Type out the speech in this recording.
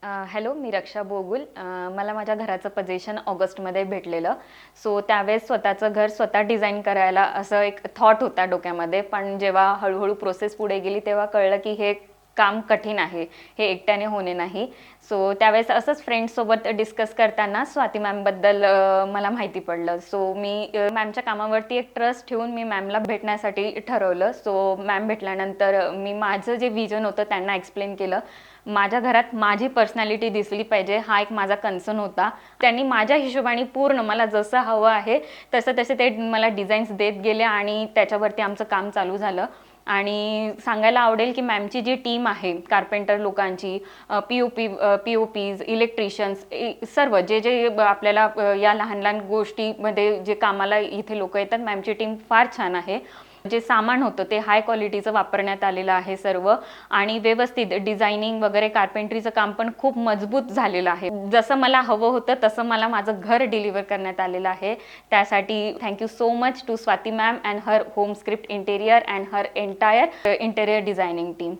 Hello, मी रक्षा बोगुल. मला माझ्या घराचं पोझिशन ऑगस्टमध्ये भेटलेलं. सो त्यावेळेस स्वतःचं घर स्वतः डिझाईन करायला असं एक थॉट होता डोक्यामध्ये. पण जेव्हा हळूहळू प्रोसेस पुढे गेली तेव्हा कळलं की हे काम कठीण आहे, हे एकट्याने होणे नाही. सो त्यावेळेस असंच फ्रेंड्ससोबत डिस्कस करताना स्वाती मॅमबद्दल मला माहिती पडलं. सो मी मॅमच्या कामावरती एक ट्रस्ट ठेवून मी मॅमला भेटण्यासाठी ठरवलं. सो मॅम भेटल्यानंतर मी माझं जे विजन होतं त्यांना एक्सप्लेन केलं. माझ्या घरात माझी पर्सनॅलिटी दिसली पाहिजे हा एक माझा कन्सर्न होता. त्यांनी माझ्या हिशोबाने पूर्ण मला जसं हवं आहे तसं तसे ते मला डिझाईन्स देत गेले आणि त्याच्यावरती आमचं काम चालू झालं. आणि सांगायला आवडेल की मॅमची जी टीम आहे कार्पेंटर लोकांची, पी ओ पीज, इलेक्ट्रिशियन्स, सर्व जे जे आपल्याला या लहान लहान गोष्टीमध्ये जे कामाला इथे लोक येतात, मॅमची टीम फार छान आहे. जे सामान होतं ते हाय क्वालिटीचं वापरण्यात आलेलं आहे सर्व. आणि व्यवस्थित डिझायनिंग वगैरे कार्पेंट्रीचं काम पण खूप मजबूत झालेलं आहे. जसं मला हवं होतं तसं मला माझं घर डिलिव्हर करण्यात आलेलं आहे. त्यासाठी thank you so much to Swati ma'am and her home script interior and her entire interior designing team.